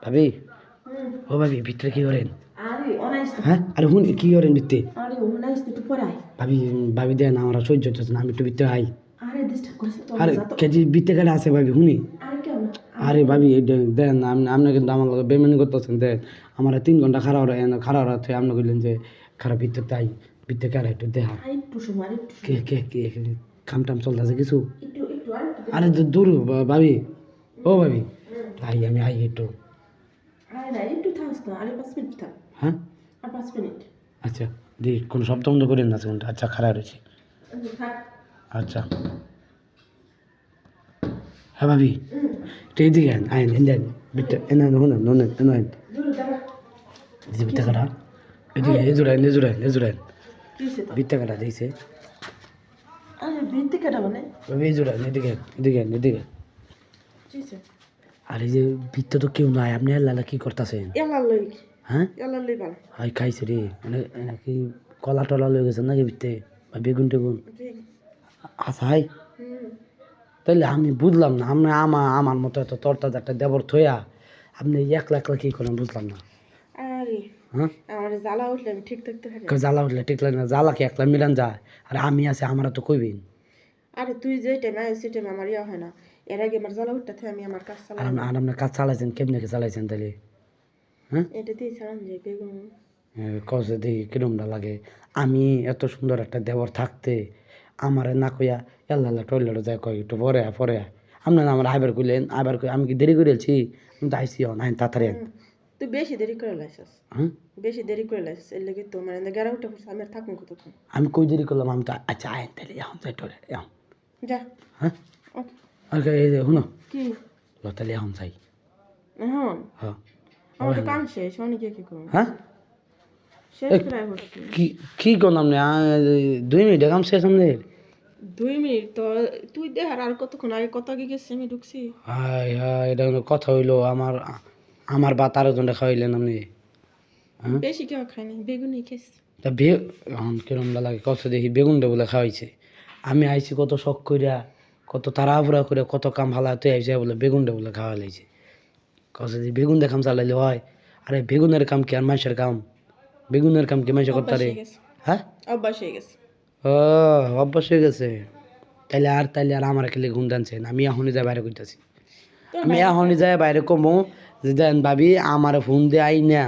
ভাবি ও ভাবি ভিতরে কি করেন? হ্যাঁ আরে হুন কি করেন ভিতরে? ভাবি ভাবি দেন আমার সহ্য হচ্ছে না, আমি একটু ভিতরে আই। আরে কেজি ভিতরে কাটা আছে ভাবি হুনি। আরে ভাবি দেন আপনি কিন্তু আমার লগে বেমানি করতেছেন। দেন আমার 3 ঘন্টা খারাপ হচ্ছে, আপনি কইলেন যে খারাপ ভিতরে তাই ভিতরে কাটা একটু দেখা কে কে কে কাম টাম চলতেছে কিছু। আরে দূর ভাবি ও ভাবি আই আমি আই একটু। হ্যাঁ আচ্ছা দি কোনো শব্দ বন্ধ করেন না সেখানটা। আচ্ছা খারাপ রয়েছে। আচ্ছা হ্যাঁ ভাবি একটু এইদিকে আইন দেন ভিতরে এনে শুনেন শুনেন এনে ভিতরে কাটা এদিকে এজুরাইন ভিতরে কাটা দিয়েছে ভাবি এজুরাইন এদিকে। আর এই যে ভিতরে তো কেউ নাই, আপনি আল্লাহ কি করতেছেন? হ্যাঁ হাই খাইছে রে মানে কি কলা টলা লয়ে গেছেন নাকি ভিতরে বা বেগুন টেগুন আচ্ছা হাই। তাইলে আমি বুঝলাম না আপনি আমার মতো এত তরতাজা একটা দেবর থইয়া আপনি একলা একলা কি করেন বুঝলাম না। হ্যাঁ জ্বালা উঠলে ঠিক লাগে না, জ্বালা কি একলা মিলান যায়? আর আমি আছি আমার তো কইবেন। আরে তুই যে টাইমে আইছিস সেই টাইমে আমার ইয়া হয় না, এর আগে আমার জ্বালা উঠতে আমি আমার কাজ চালাই। আর আপনি কাজ চালাইছেন কেমনে চালাইছেন তাইলে? হ্যাঁ এটা দিয়ে চালান যে বেগুন কষে দেখি কিরমটা লাগে। আমি এত সুন্দর একটা দেবর থাকতে আমারে না কইয়া আল্লাহ টয়লেটে যায় কয় একটু পরে আপনার আমার আইবার কইলেন আমি কি দেরি করেছি? আমি তো আইসি নাই তাড়াতাড়ি। তুই বেশি দেরি করে লাইছিস। হ্যাঁ বেশি দেরি করে লাইছিস এর লাগি তো মানে গেরা উঠে পড়ছে আমি আর থাকুন কতক্ষণ। আমি কই দেরি করলাম? আমি তো আচ্ছা আয় তাহলে এখন যাই টরে এখন যা। হ্যাঁ ওকে এই যে শুনো কি তাহলে এখন যাই। এখন হ্যাঁ আমার তো কাম শেষ অনেকে কি করবো। হ্যাঁ শেষ প্রায় হচ্ছে। কি করলাম না 2 মিনিট কাম শেষ আমাদের। 2 মিনিট তো তুই দেখ আর কতক্ষণ আগে কত আগে গেছি আমি ঢুকছি। হাই হাই এটা কোনো কথা হইলো? আমার ভাত আরো জনটা খাওয়াইলেন আপনি। বেশি কেউ খায়নি বেগুনই খেয়েছি। তা এখন কিরমটা লাগে কত দেখি বেগুনটা বলে খাওয়াইছে। আমি আইছি কত শখ কইরা কত তাড়াহুড়া করে কত কাম ভালো তুই আইসে বলে বেগুনটা বলে খাওয়া লাইছে। কত যে বেগুন দেখাম চালাইলে হয়? আরে বেগুনের কাম কি আর মানুষের কাম? বেগুনের কাম কি মানুষের করতে? হ্যাঁ অভ্যাস হয়ে গেছে। ও অভ্যাস হয়ে গেছে। তাইলে আর আমার খেলে ঘুম টানছেন। আমি এখনই যাই বাইরে করতেছি। আমি এখনই যাই বাইরে কমো যে দেন ভাবি আমার ফোন দিয়ে আই না।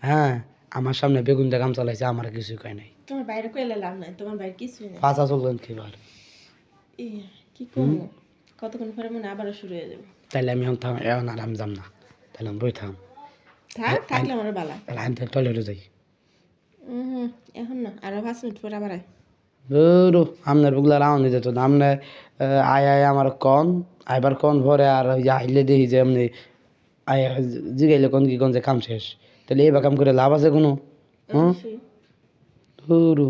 হ্যাঁ আমার সামনে বেগুন দিয়ে কাম চালাইছে, আমার কিছু কয় নাই। তোমার বাইরে কইলে লাভ নাই, তোমার বাইরে কিছুই নাই। পাঁচা চললেন কিবার কি করবো কতক্ষণ পরে মনে আবার শুরু হয়ে যাবে। তাইলে আমি এখন আর আমি যাম না, তাহলে আমি বই থাকলে আমার বালা তাহলে আমি টয়লেটে যাই। এখন না আরো 5 মিনিট পরে আবার আয়। ধরো আপনার বুগলা রাউন্ড যেত না আপনার আয় আমার কন আইবার কন ভরে আর আইলে দেখি যে এমনি আয় জিগাইলে কোন কি কোন যে কাম শেষ, তাহলে এবার কাম করে লাভ আছে কোনো? হুম ধরো